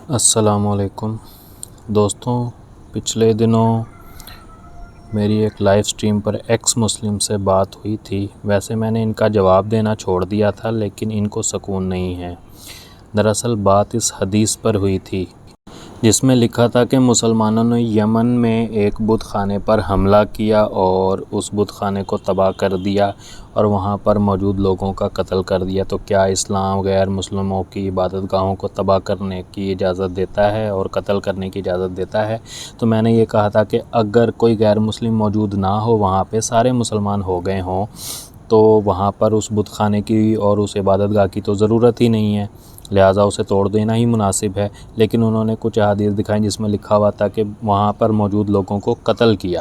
السلام علیکم دوستوں، پچھلے دنوں میری ایک لائیو سٹریم پر ایکس مسلم سے بات ہوئی تھی۔ ویسے میں نے ان کا جواب دینا چھوڑ دیا تھا، لیکن ان کو سکون نہیں ہے۔ دراصل بات اس حدیث پر ہوئی تھی جس میں لکھا تھا کہ مسلمانوں نے یمن میں ایک بت خانے پر حملہ کیا اور اس بت خانے کو تباہ کر دیا اور وہاں پر موجود لوگوں کا قتل کر دیا۔ تو کیا اسلام غیر مسلموں کی عبادت گاہوں کو تباہ کرنے کی اجازت دیتا ہے اور قتل کرنے کی اجازت دیتا ہے؟ تو میں نے یہ کہا تھا کہ اگر کوئی غیر مسلم موجود نہ ہو، وہاں پہ سارے مسلمان ہو گئے ہوں، تو وہاں پر اس بت خانے کی اور اس عبادت گاہ کی تو ضرورت ہی نہیں ہے، لہٰذا اسے توڑ دینا ہی مناسب ہے۔ لیکن انہوں نے کچھ احادیث دکھائیں جس میں لکھا ہوا تھا کہ وہاں پر موجود لوگوں کو قتل کیا۔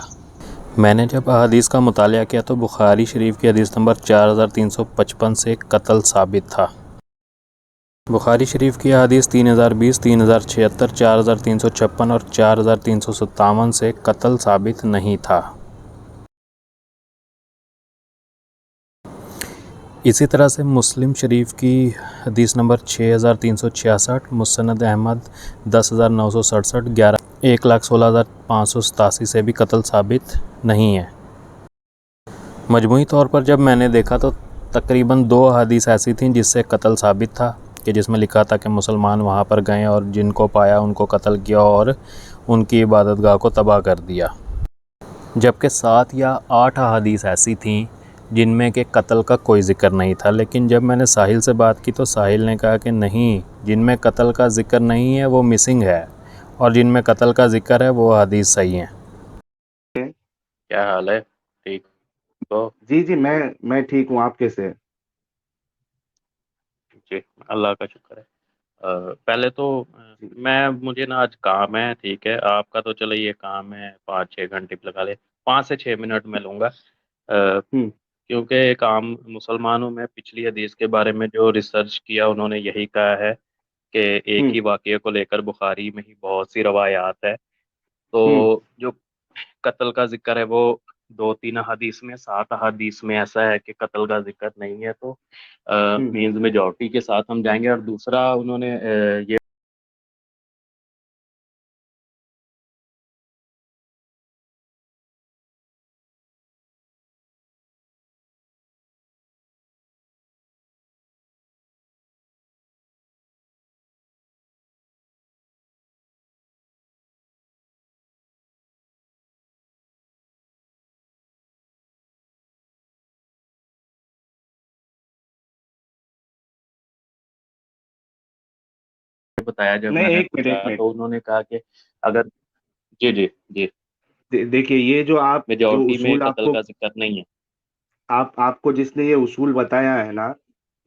میں نے جب احادیث کا مطالعہ کیا تو بخاری شریف کی حدیث نمبر 4355 سے قتل ثابت تھا۔ بخاری شریف کی احادیث 3020، 3076، 4356 اور 4357 سے قتل ثابت نہیں تھا۔ اسی طرح سے مسلم شریف کی حدیث نمبر 6366، مسند احمد 10967، 1,16,587 سے بھی قتل ثابت نہیں ہے۔ مجموعی طور پر جب میں نے دیکھا تو تقریباً 2 احادیث ایسی تھیں جس سے قتل ثابت تھا، کہ جس میں لکھا تھا کہ مسلمان وہاں پر گئے اور جن کو پایا ان کو قتل کیا اور ان کی عبادت گاہ کو تباہ کر دیا، جبکہ 7 یا 8 احادیث ایسی تھیں جن میں کہ قتل کا کوئی ذکر نہیں تھا۔ لیکن جب میں نے ساحل سے بات کی تو ساحل نے کہا کہ نہیں، جن میں قتل کا ذکر نہیں ہے وہ مسنگ ہے، اور جن میں قتل کا ذکر ہے وہ حدیث صحیح ہیں۔ کیا حال ہے؟ ٹھیک تو جی میں ٹھیک ہوں، آپ کیسے ہیں؟ جی اللہ کا شکر ہے۔ پہلے تو مجھے نا آج کام ہے، ٹھیک ہے، آپ کا تو چلو یہ کام ہے 5-6 گھنٹے لگا لے، 5 سے 6 منٹ میں لوں گا، کیونکہ کام مسلمانوں میں پچھلی حدیث کے بارے میں جو ریسرچ کیا انہوں نے یہی کہا ہے کہ ایک ہی واقعے کو لے کر بخاری میں ہی بہت سی روایات ہے، تو جو قتل کا ذکر ہے وہ 2-3 احادیث میں، 7 احادیث میں ایسا ہے کہ قتل کا ذکر نہیں ہے، تو مینز میجورٹی کے ساتھ ہم جائیں گے۔ اور دوسرا انہوں نے یہ بتایا، جب نہیں، میں نے ایک پوچھا منٹ تو انہوں نے کہا کہ اگر جی دیکھیے، یہ جو میجورٹی میں اصول قتل کا ذکر نہیں ہے۔ آپ کو جس نے یہ اصول بتایا ہے نا،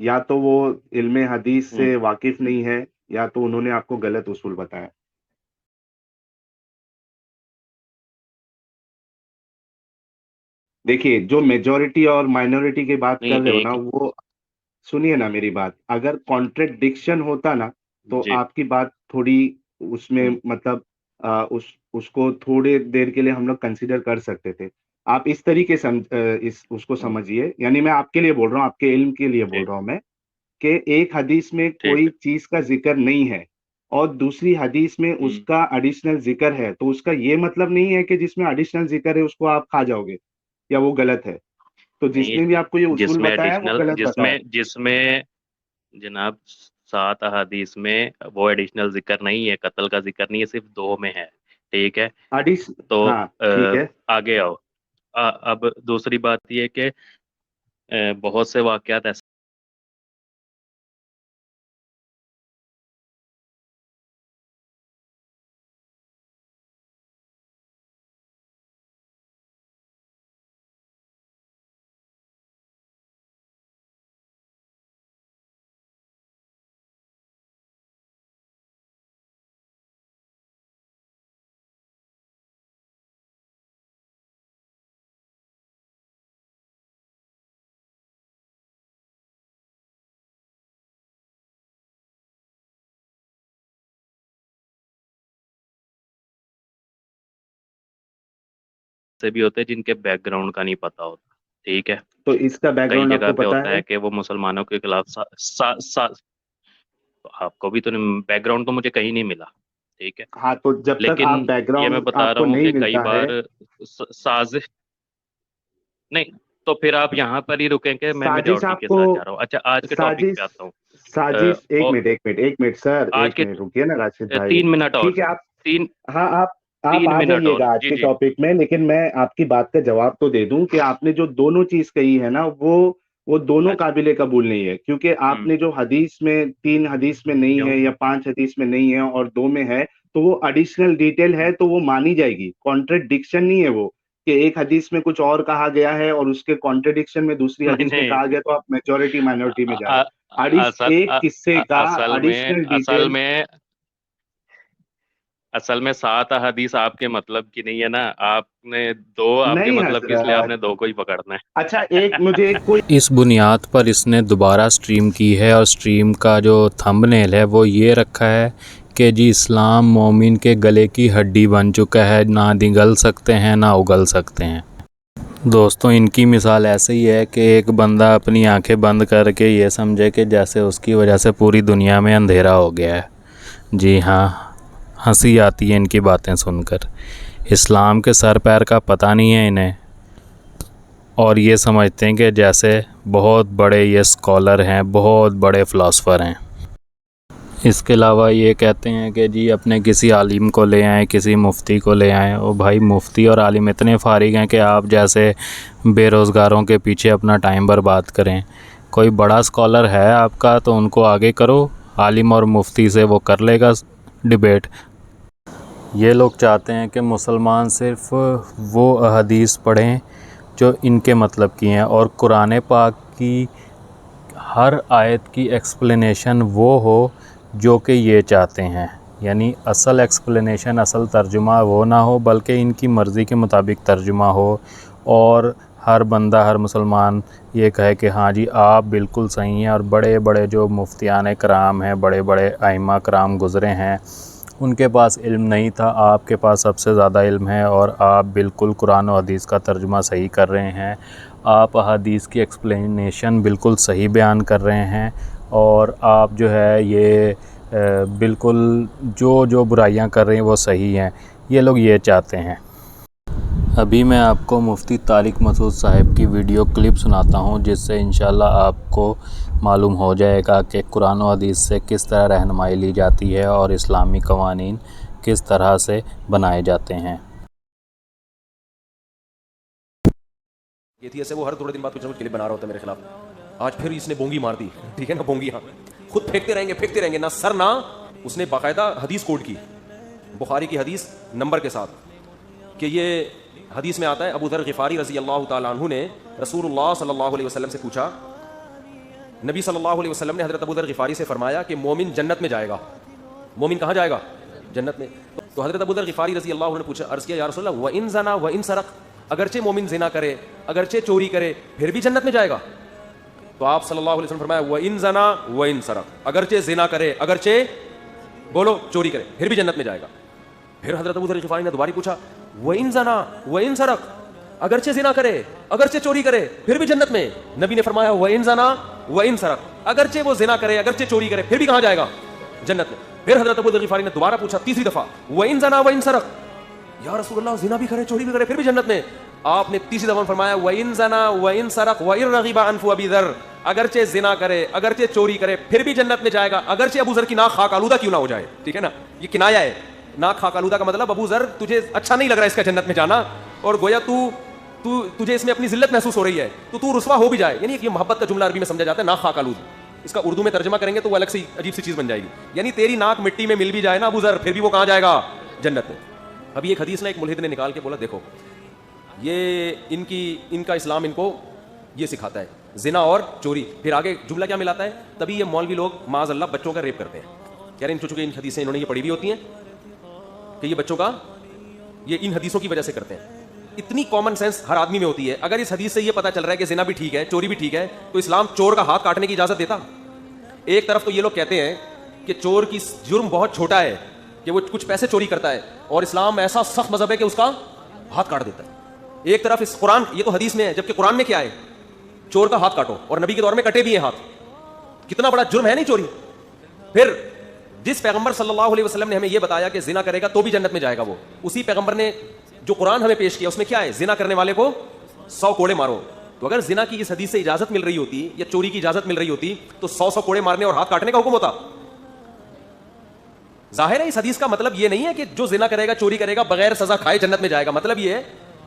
یا تو وہ علم حدیث سے واقف نہیں ہے، یا تو انہوں نے آپ کو غلط اصول بتایا۔ دیکھیے، جو میجورٹی اور مائنورٹی کی بات نہیں کر رہے ہو نا، ایک وہ سنیے نا میری بات، اگر کانٹرڈکشن ہوتا نا تو جی آپ کی بات تھوڑی اس میں مطلب اس کو تھوڑی دیر کے لیے ہم لوگ کنسیڈر کر سکتے تھے۔ آپ اس طریقے سے اس کو سمجھیے، یعنی میں آپ کے لیے بول رہا ہوں، آپ کے علم کے لیے بول ٹھیک رہا ہوں میں، کہ ایک حدیث میں ٹھیک کوئی چیز کا ذکر نہیں ہے اور دوسری حدیث میں اس کا ایڈیشنل ذکر ہے، تو اس کا یہ مطلب نہیں ہے کہ جس میں ایڈیشنل ذکر ہے اس کو آپ کھا جاؤ گے یا وہ غلط ہے۔ تو جس نہیں، نے بھی آپ کو یہ جس اصول میں بتایا ہے وہ ایڈیشنل غلط بتایا ہے۔ جس میں جناب 7 احادیث میں وہ ایڈیشنل ذکر نہیں ہے، قتل کا ذکر نہیں ہے، صرف 2 میں ہے، ٹھیک ہے۔ تو ہاں ٹھیک ہے۔ آگے آؤ۔ اب دوسری بات یہ کہ بہت سے واقعات ایسے بھی ہوتے ہیں جن کے بیک گراؤنڈ کا نہیں پتا ہوتا، ٹھیک ہے۔ تو اس کا بیک کئی گراؤنڈ آپ جگہ کو پہ پتا ہوتا ہے؟ ہے کہ وہ مسلمانوں کے خلاف تو آپ کو بھی تو بیک گراؤنڈ تو مجھے کہیں نہیں ملا، ٹھیک ہے، ہاں تو جب تک لیکن آپ بیک یہ میں گراؤنڈ بتا آپ رہا کو ہوں نہیں کہ کئی ملتا ہے، بار سازش نہیں، تو پھر آپ یہاں پر ہی رکیں کہ میں سازش میجورٹی آپ کے کو ساتھ جا رہا ہوں۔ اچھا آج کے ٹاپک پہ سازش آتا ہوں، سازش ایک اور منٹ سر، آج ایک کے منٹ رکیے نا راشد بھائی. 3 منٹ اور، ٹھیک ہے آپ، تین ہاں آپ تین آ منٹ جائیے اور، گا آج جی کے جی ٹاپک میں، لیکن میں آپ کی بات کا جواب تو دے دوں کہ آپ نے جو دونوں چیز کہی ہے نا وہ دونوں اچھا قابل قبول نہیں ہے، کیونکہ آپ نے جو حدیث میں 3 حدیث میں نہیں کیوں ہے یا 5 حدیث میں نہیں ہے اور 2 میں ہے، تو وہ ایڈیشنل ڈیٹیل ہے تو وہ مانی جائے گی، کانٹرڈکشن نہیں ہے وہ، کہ ایک حدیث میں کچھ اور کہا گیا ہے اور اس کے کانٹرڈکشن میں دوسری نہیں حدیث میں نہیں، کہا گیا تو آپ میجورٹی مائنورٹی میں جا رہے اصل ہیں. ایک قصے کا اصل میں ایڈیشنل اصل ڈیٹیل. میں اصل میں 7 حدیث آپ کے مطلب کی نہیں ہے نا، آپ نے 2 آپ کے نہیں مطلب کی، اس لیے آپ حضرت، نے 2 کو ہی پکڑنا اچھا ایک مجھے ایک کوئی اس بنیاد پر اس نے دوبارہ سٹریم کی ہے، اور سٹریم کا جو تھمبنیل ہے وہ یہ رکھا ہے کہ جی اسلام مومن کے گلے کی ہڈی بن چکا ہے، نہ نگل سکتے ہیں نہ اگل سکتے ہیں۔ دوستوں ان کی مثال ایسے ہی ہے کہ ایک بندہ اپنی آنکھیں بند کر کے یہ سمجھے کہ جیسے اس کی وجہ سے پوری دنیا میں اندھیرا ہو گیا ہے۔ جی ہاں، ہنسی آتی ہے ان کی باتیں سن کر، اسلام کے سر پیر کا پتہ نہیں ہے انہیں، اور یہ سمجھتے ہیں کہ جیسے بہت بڑے یہ اسکالر ہیں، بہت بڑے فلاسفر ہیں۔ اس کے علاوہ یہ کہتے ہیں کہ جی اپنے کسی عالم کو لے آئیں، کسی مفتی کو لے آئیں، اور بھائی مفتی اور عالم اتنے فارغ ہیں کہ آپ جیسے بے روزگاروں کے پیچھے اپنا ٹائم برباد کریں۔ کوئی بڑا اسکالر ہے آپ کا تو ان کو آگے کرو، عالم اور مفتی سے وہ کر لے گا ڈیبیٹ۔ یہ لوگ چاہتے ہیں کہ مسلمان صرف وہ احادیث پڑھیں جو ان کے مطلب کی ہیں، اور قرآن پاک کی ہر آیت کی ایکسپلینیشن وہ ہو جو کہ یہ چاہتے ہیں، یعنی اصل ایکسپلینیشن، اصل ترجمہ وہ نہ ہو بلکہ ان کی مرضی کے مطابق ترجمہ ہو، اور ہر بندہ، ہر مسلمان یہ کہے کہ ہاں جی آپ بالکل صحیح ہیں۔ اور بڑے بڑے جو مفتیان کرام ہیں، بڑے بڑے ائمہ کرام گزرے ہیں، ان کے پاس علم نہیں تھا، آپ کے پاس سب سے زیادہ علم ہے، اور آپ بالکل قرآن و حدیث کا ترجمہ صحیح کر رہے ہیں، آپ احادیث کی ایکسپلینیشن بالکل صحیح بیان کر رہے ہیں، اور آپ جو ہے یہ بالکل جو برائیاں کر رہے ہیں وہ صحیح ہیں۔ یہ لوگ یہ چاہتے ہیں۔ ابھی میں آپ کو مفتی طارق مسعود صاحب کی ویڈیو کلپ سناتا ہوں، جس سے انشاءاللہ آپ کو معلوم ہو جائے گا کہ قرآن و حدیث سے کس طرح رہنمائی لی جاتی ہے اور اسلامی قوانین کس طرح سے بنائے جاتے ہیں۔ یہ تھی ایسے وہ ہر تھوڑے دن بعد کچھ نہ کچھ کلپ بنا رہا ہوتا ہے میرے خلاف۔ آج پھر اس نے بونگی مار دی، ٹھیک ہے نا، بونگی، ہاں خود پھینکتے رہیں گے نہ سر نہ، اس نے باقاعدہ حدیث کوٹ کی، بخاری کی حدیث نمبر کے ساتھ، کہ یہ حدیث میں آتا ہے ابو ذر غفاری رضی اللہ تعالیٰ عنہ نے رسول اللہ صلی اللہ علیہ وسلم سے پوچھا، نبی صلی اللہ علیہ وسلم نے حضرت ابو ذر غفاری سے فرمایا کہ مومن جنت میں جائے گا۔ مومن کہاں جائے گا؟ جنت میں۔ تو حضرت ابو ذر غفاری رضی اللہ عنہ نے پوچھا، عرض کیا یا رسول اللہ وَإِن زنا وَإِن سرق، اگرچہ مومن زنا کرے، اگرچہ چوری کرے، پھر بھی جنت میں جائے گا؟ تو آپ صلی اللہ علیہ وسلم فرمایا وَإِن زنا وَإِن سرق، اگرچہ زنا کرے، اگرچہ بولو چوری کرے، پھر بھی جنت میں جائے گا۔ پھر حضرت ابو ذر غفاری نے دوبارہ پوچھا وَإِن زنا وَإِن سرق، اگرچہ زنا کرے، اگرچہ چوری کرے، پھر بھی جنت میں؟ نبی نے فرمایا وَإِن زنا وَإِن سرق، اگرچہ وہ زنا کرے، اگرچہ چوری کرے، پھر بھی کہاں جائے گا؟ جنت میں۔ پھر حضرت ابو ذر غفاری نے دوبارہ پوچھا تیسری دفعہ وَإِن زنا وَإِن سرق، یا رسول اللہ زنا بھی کرے، چوری بھی کرے، پھر بھی جنت میں؟ آپ نے تیسری دفعہ فرمایا وَإِن زنا وَإِن سرق وَإِن رغب عَنْفُ أَبِي ذر، اگرچہ زنا کرے، اگرچہ چوری کرے، پھر بھی جنت میں جائے گا، اگرچہ ابو ذر کی ناک خاک آلودہ کیوں نہ ہو جائے۔ ٹھیک ہے نا، یہ کنایا ہے، ناک خاک آلودہ کا مطلب ابو ذر تجھے اچھا نہیں لگ رہا ہے اس کا جنت میں جانا، اور گویا تجھے اس میں اپنی ذلت محسوس ہو رہی ہے، تو رسوا ہو بھی جائے، یعنی یہ محبت کا جملہ عربی میں سمجھا جاتا ہے ناک خاک آلود، اس کا اردو میں ترجمہ کریں گے تو وہ الگ سی عجیب سی چیز بن جائے گی، یعنی تیری ناک مٹی میں مل بھی جائے نا ابو ذر، پھر بھی وہ کہاں جائے گا؟ جنت میں۔ ابھی ایک حدیث نے ایک ملحد نے نکال کے بولا دیکھو یہ ان کا اسلام ان کو یہ سکھاتا ہے زنا اور چوری، پھر آگے جملہ کیا ملاتا ہے، تبھی یہ مولوی لوگ معاذ اللہ بچوں کا ریپ کرتے ہیں، کہہ رہے ہیں چونکہ ان حدیثیں انہوں نے یہ پڑھی بھی ہوتی ہیں کہ یہ بچوں کا یہ ان حدیثوں کی وجہ سے کرتے ہیں۔ اتنی کامن سینس ہر آدمی میں ہوتی ہے، اگر اس حدیث سے یہ پتہ چل رہا ہے کہ زنا بھی ٹھیک ہے، چوری بھی ٹھیک ہے، تو اسلام چور کا ہاتھ کاٹنے کی اجازت دیتا؟ ایک طرف تو یہ لوگ کہتے ہیں کہ چور کی جرم بہت چھوٹا ہے کہ وہ کچھ پیسے چوری کرتا ہے، اور اسلام ایسا سخت مذہب ہے کہ اس کا ہاتھ کاٹ دیتا ہے۔ ایک طرف اس قرآن، یہ تو حدیث میں ہے، جبکہ قرآن میں کیا ہے، چور کا ہاتھ کاٹو، اور نبی کے دور میں کٹے بھی ہیں ہاتھ، کتنا بڑا جرم ہے نہیں چوری، پھر جس پیغمبر صلی اللہ علیہ وسلم نے ہمیں یہ بتایا کہ زنا کرے گا تو بھی جنت میں جائے گا، وہ اسی پیغمبر نے جو قرآن ہمیں پیش کیا اس میں کیا ہے؟ زنا کرنے والے کو 100 کوڑے مارو. تو اگر زنا کی اس حدیث سے اجازت مل رہی ہوتی یا چوری کی اجازت مل رہی ہوتی تو 100 کوڑے مارنے اور ہاتھ کاٹنے کا حکم ہوتا. ظاہر ہے اس حدیث کا مطلب یہ نہیں ہے کہ جو زنا کرے گا چوری کرے گا بغیر سزا کھائے جنت میں جائے گا، مطلب یہ ہے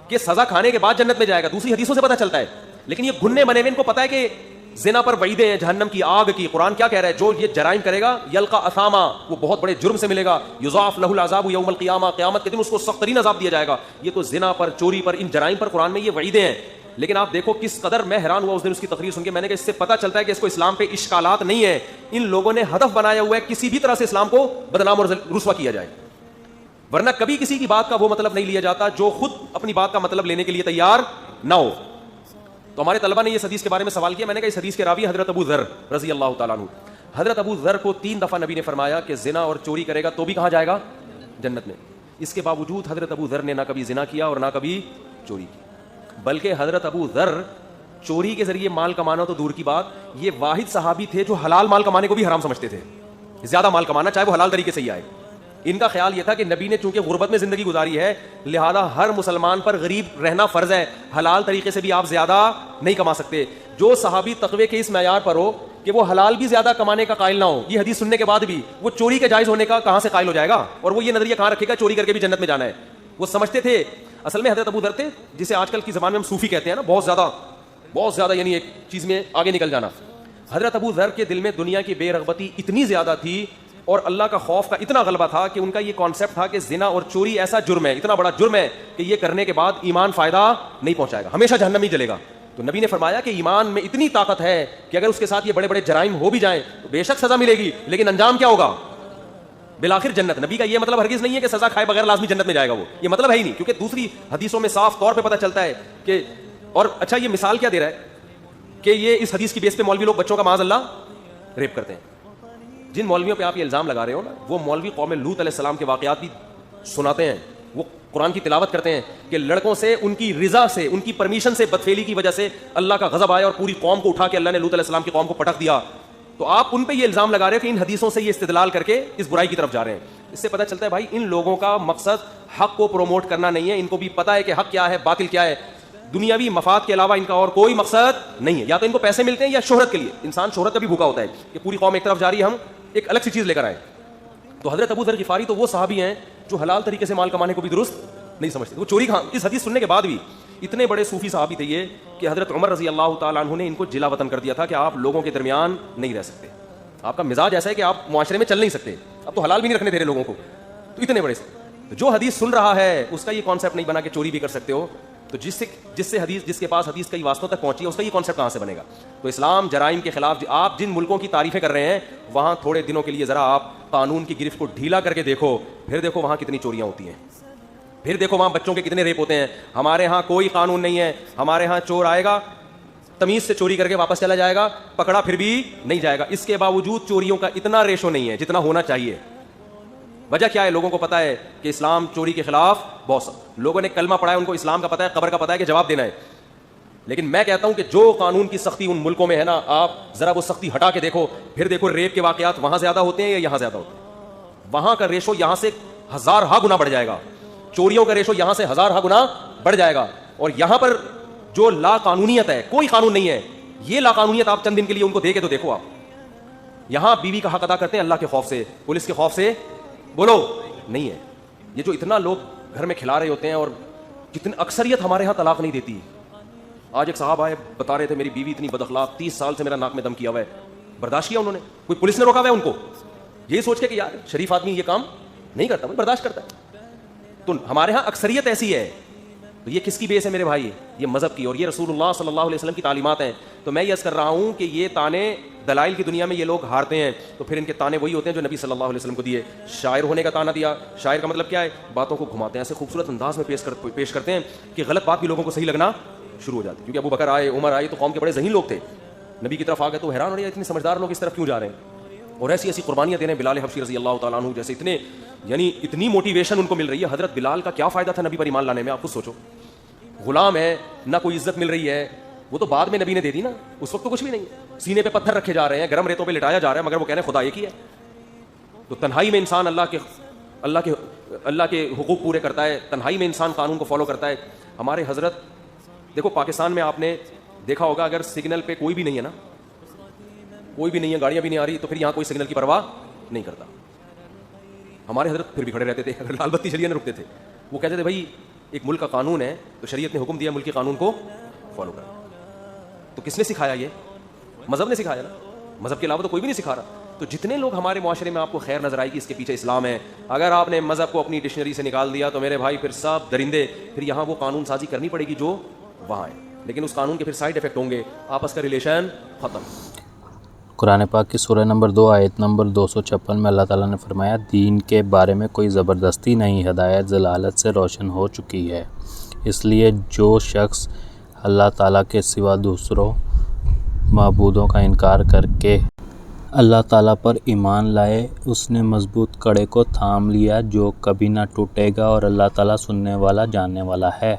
کہ سزا کھانے کے بعد جنت میں جائے گا. دوسری حدیثوں سے پتہ چلتا ہے. لیکن یہ گھننے بنے ہوئے ان کو پتا ہے کہ زنا پر وعیدیں ہیں جہنم کی آگ کی. قرآن کیا کہہ رہا ہے؟ جو یہ جرائم کرے گا یلقا اثاما، وہ بہت بڑے جرم سے ملے گا. یضاعف لہ العذاب یوم القیامہ، قیامت کے دن اس کو سخت ترین عذاب دیا جائے گا. یہ تو زنا پر، چوری پر، ان جرائم پر قرآن میں یہ وعیدیں ہیں. لیکن آپ دیکھو کس قدر میں حیران ہوا اس دن اس کی تقریر سن کے. میں نے کہا اس سے پتہ چلتا ہے کہ اس کو اسلام پہ اشکالات نہیں ہیں. ان لوگوں نے ہدف بنایا ہوا ہے کسی بھی طرح سے اسلام کو بدنام اور رسوا کیا جائے، ورنہ کبھی کسی کی بات کا وہ مطلب نہیں لیا جاتا جو خود اپنی بات کا مطلب لینے کے لیے تیار نہ ہو. تو ہمارے طلبہ نے یہ حدیث کے بارے میں سوال کیا. میں نے کہا اس حدیث کے راوی حضرت ابو ذر رضی اللہ تعالیٰ عنہ. حضرت ابو ذر کو 3 دفعہ نبی نے فرمایا کہ زنا اور چوری کرے گا تو بھی کہاں جائے گا؟ جنت میں. اس کے باوجود حضرت ابو ذر نے نہ کبھی زنا کیا اور نہ کبھی چوری کی، بلکہ حضرت ابو ذر چوری کے ذریعے مال کمانا تو دور کی بات، یہ واحد صحابی تھے جو حلال مال کمانے کو بھی حرام سمجھتے تھے. زیادہ مال کمانا چاہے وہ حلال طریقے سے ہی آئے. ان کا خیال یہ تھا کہ نبی نے چونکہ غربت میں زندگی گزاری ہے لہذا ہر مسلمان پر غریب رہنا فرض ہے، حلال طریقے سے بھی آپ زیادہ نہیں کما سکتے. جو صحابی تقوی کے اس معیار پر ہو کہ وہ حلال بھی زیادہ کمانے کا قائل نہ ہو، یہ حدیث سننے کے بعد بھی وہ چوری کے جائز ہونے کا کہاں سے قائل ہو جائے گا؟ اور وہ یہ نظریہ کہاں رکھے گا چوری کر کے بھی جنت میں جانا ہے؟ وہ سمجھتے تھے اصل میں حضرت ابو ذر تھے جسے آج کل کی زبان میں ہم صوفی کہتے ہیں نا، بہت زیادہ یعنی ایک چیز میں آگے نکل جانا. حضرت ابو ذر کے دل میں دنیا کی بے رغبتی اتنی زیادہ تھی اور اللہ کا خوف کا اتنا غلبہ تھا کہ ان کا یہ کانسیپٹ تھا کہ زنا اور چوری ایسا جرم ہے، اتنا بڑا جرم ہے کہ یہ کرنے کے بعد ایمان فائدہ نہیں پہنچائے گا، ہمیشہ جہنم ہی جلے گا. تو نبی نے فرمایا کہ ایمان میں اتنی طاقت ہے کہ اگر اس کے ساتھ یہ بڑے بڑے جرائم ہو بھی جائیں تو بے شک سزا ملے گی، لیکن انجام کیا ہوگا؟ بالآخر جنت. نبی کا یہ مطلب ہرگز نہیں ہے کہ سزا کھائے بغیر لازمی جنت میں جائے گا، وہ یہ مطلب ہے ہی نہیں، کیونکہ دوسری حدیثوں میں صاف طور پہ پتہ چلتا ہے کہ. اور اچھا یہ مثال کیا دے رہا ہے کہ یہ اس حدیث کی بیس پہ مولوی لوگ بچوں کا معاذ اللہ ریپ کرتے ہیں. جن مولویوں پہ آپ یہ الزام لگا رہے ہو نا وہ مولوی قوم لوط علیہ السلام کے واقعات بھی سناتے ہیں، وہ قرآن کی تلاوت کرتے ہیں کہ لڑکوں سے ان کی رضا سے ان کی پرمیشن سے بدفعلی کی وجہ سے اللہ کا غضب آیا اور پوری قوم کو اٹھا کے اللہ نے لوط علیہ السلام کی قوم کو پٹک دیا. تو آپ ان پہ یہ الزام لگا رہے ہیں کہ ان حدیثوں سے یہ استدلال کر کے اس برائی کی طرف جا رہے ہیں. اس سے پتہ چلتا ہے بھائی ان لوگوں کا مقصد حق کو پروموٹ کرنا نہیں ہے، ان کو بھی پتہ ہے کہ حق کیا ہے باطل کیا ہے. دنیاوی مفاد کے علاوہ ان کا اور کوئی مقصد نہیں ہے. یا تو ان کو پیسے ملتے ہیں یا شہرت کے لیے. انسان شہرت کا بھی بھوکا ہوتا ہے کہ پوری قوم ایک طرف جا رہی ہے، ہم ایک الگ سی چیز لے کر آئے. تو حضرت ابو ذر غفاری تو وہ صحابی ہیں جو حلال طریقے سے مال کمانے کو بھی درست نہیں سمجھتے. وہ چوری کہاں، اس حدیث سننے کے بعد بھی اتنے بڑے صوفی صحابی تھے یہ کہ حضرت عمر رضی اللہ تعالیٰ عنہ نے ان کو جلا وطن کر دیا تھا کہ آپ لوگوں کے درمیان نہیں رہ سکتے، آپ کا مزاج ایسا ہے کہ آپ معاشرے میں چل نہیں سکتے، اب تو حلال بھی نہیں رکھنے دے رہے لوگوں کو. تو اتنے بڑے سے جو حدیث سن رہا ہے اس کا یہ کانسیپٹ نہیں بنا کہ چوری بھی کر سکتے ہو، تو جس کے پاس حدیث کئی واسطوں تک پہنچی ہے اس کا یہ کانسیپٹ کہاں سے بنے گا؟ تو اسلام جرائم کے خلاف آپ جن ملکوں کی تعریفیں کر رہے ہیں وہاں تھوڑے دنوں کے لیے ذرا آپ قانون کی گرفت کو ڈھیلا کر کے دیکھو، پھر دیکھو وہاں کتنی چوریاں ہوتی ہیں، پھر دیکھو وہاں بچوں کے کتنے ریپ ہوتے ہیں. ہمارے ہاں کوئی قانون نہیں ہے، ہمارے ہاں چور آئے گا تمیز سے چوری کر کے واپس چلا جائے گا، پکڑا پھر بھی نہیں جائے گا. اس کے باوجود چوریوں کا اتنا ریشو نہیں ہے جتنا ہونا چاہیے. وجہ کیا ہے؟ لوگوں کو پتا ہے کہ اسلام چوری کے خلاف بہت لوگوں نے کلمہ پڑھا ہے، ان کو اسلام کا پتا ہے، قبر کا پتا ہے کہ جواب دینا ہے. لیکن میں کہتا ہوں کہ جو قانون کی سختی ان ملکوں میں ہے نا، آپ ذرا وہ سختی ہٹا کے دیکھو، پھر دیکھو ریپ کے واقعات وہاں زیادہ ہوتے ہیں یا یہاں زیادہ ہوتے ہیں. وہاں کا ریشو یہاں سے 1000 گنا بڑھ جائے گا، چوریوں کا ریشو یہاں سے 1000 گنا بڑھ جائے گا. اور یہاں پر جو لا قانونیت ہے، کوئی قانون نہیں ہے، یہ لا قانونیت آپ چند دن کے لیے ان کو دے کے تو دیکھو. آپ یہاں بیوی کا حق ادا کرتے ہیں اللہ کے خوف سے، پولیس کے خوف سے بولو نہیں ہے. یہ جو اتنا لوگ گھر میں کھلا رہے ہوتے ہیں اور جتنی اکثریت ہمارے ہاں طلاق نہیں دیتی. آج ایک صاحب آئے بتا رہے تھے میری بیوی اتنی بد اخلاق، 30 سال سے میرا ناک میں دم کیا ہوا ہے، برداشت کیا انہوں نے، کوئی پولیس نے روکا ہوا ہے ان کو، یہ سوچ کے کہ یار شریف آدمی یہ کام نہیں کرتا، وہ برداشت کرتا ہے. تو ہمارے ہاں اکثریت ایسی ہے. تو یہ کس کی بیس ہے میرے بھائی؟ یہ مذہب کی، اور یہ رسول اللہ صلی اللہ علیہ وسلم کی تعلیمات ہیں. تو میں یہ عرض کر رہا ہوں کہ یہ تانے دلائل کی دنیا میں یہ لوگ ہارتے ہیں تو پھر ان کے تانے وہی ہوتے ہیں جو نبی صلی اللہ علیہ وسلم کو دیے. شاعر ہونے کا تانا دیا، شاعر کا مطلب کیا ہے؟ باتوں کو گھماتے ہیں، ایسے خوبصورت انداز میں پیش کرتے ہیں کہ غلط بات بھی لوگوں کو صحیح لگنا شروع ہو جاتی ہے. کیونکہ ابو بکر آئے، عمر آئے تو قوم کے بڑے ذہین لوگ تھے، نبی کی طرف آ گئے تو حیران ہو رہے ہیں اتنے سمجھدار لوگ اس طرف کیوں جا رہے ہیں، اور ایسی ایسی قربانیاں دے رہے ہیں. بلال حبشی رضی اللہ تعالیٰ عنہ جیسے اتنے یعنی اتنی موٹیویشن ان کو مل رہی ہے. حضرت بلال کا کیا فائدہ تھا نبی پر ایمان لانے میں؟ آپ خود سوچو. غلام ہے، نہ کوئی عزت مل رہی ہے، وہ تو بعد میں نبی نے دے دی نا، اس وقت تو کچھ بھی نہیں. سینے پہ پتھر رکھے جا رہے ہیں، گرم ریتوں پہ لٹایا جا رہا ہے، مگر وہ کہہ رہے ہیں خدا ایک ہی ہے. تو تنہائی میں انسان اللہ کے حقوق پورے کرتا ہے, تنہائی میں انسان قانون کو فالو کرتا ہے. ہمارے حضرت دیکھو پاکستان میں آپ نے دیکھا ہوگا اگر سگنل پہ کوئی بھی نہیں ہے نا, کوئی بھی نہیں ہے, گاڑیاں بھی نہیں آ رہی, تو پھر یہاں کوئی سگنل کی پرواہ نہیں کرتا. ہمارے حضرت پھر بھی کھڑے رہتے تھے, اگر لال بتی چلی نہ رکتے تھے. وہ کہتے تھے بھائی ایک ملک کا قانون ہے تو شریعت نے حکم دیا ملک کے قانون کو فالو کرنا. تو کس نے سکھایا؟ یہ مذہب نے سکھایا نا, مذہب کے علاوہ تو کوئی بھی نہیں سکھا رہا. تو جتنے لوگ ہمارے معاشرے میں آپ کو خیر نظر آئے گی اس کے پیچھے اسلام ہے. اگر آپ نے مذہب کو اپنی ڈکشنری سے نکال دیا تو میرے بھائی پھر سب درندے, پھر یہاں وہ قانون سازی کرنی پڑے گی جو وہاں ہے, لیکن اس قانون کے پھر سائیڈ افیکٹ ہوں گے, آپس کا ریلیشن ختم. قرآن پاک کی سورہ نمبر 2 آیت نمبر 256 میں اللہ تعالیٰ نے فرمایا دین کے بارے میں کوئی زبردستی نہیں, ہدایت ضلالت سے روشن ہو چکی ہے. اس لیے جو شخص اللہ تعالیٰ کے سوا دوسروں معبودوں کا انکار کر کے اللہ تعالیٰ پر ایمان لائے, اس نے مضبوط کڑے کو تھام لیا جو کبھی نہ ٹوٹے گا, اور اللہ تعالیٰ سننے والا جاننے والا ہے.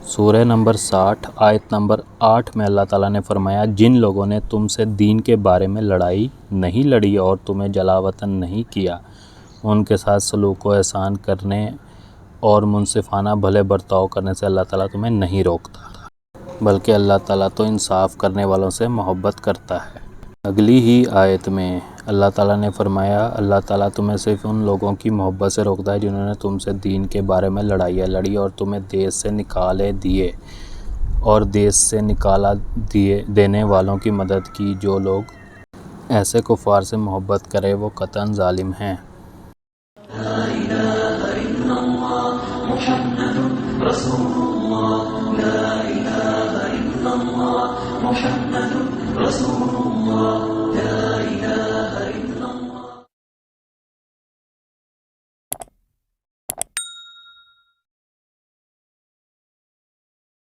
سورہ نمبر 60 آیت نمبر 8 میں اللہ تعالیٰ نے فرمایا جن لوگوں نے تم سے دین کے بارے میں لڑائی نہیں لڑی اور تمہیں جلا وطن نہیں کیا, ان کے ساتھ سلوک و احسان کرنے اور منصفانہ بھلے برتاؤ کرنے سے اللہ تعالیٰ تمہیں نہیں روکتا, بلکہ اللہ تعالیٰ تو انصاف کرنے والوں سے محبت کرتا ہے. اگلی ہی آیت میں اللہ تعالیٰ نے فرمایا اللہ تعالیٰ تمہیں صرف ان لوگوں کی محبت سے روکتا ہے جنہوں نے تم سے دین کے بارے میں لڑائیاں لڑی اور تمہیں دیس سے نکالے دیے, اور دیس سے نکالا دینے والوں کی مدد کی. جو لوگ ایسے کفار سے محبت کرے وہ قطعاً ظالم ہیں. لا الہ الا اللہ محمد رسول اللہ, لا الہ الا اللہ محمد رسول اللہ.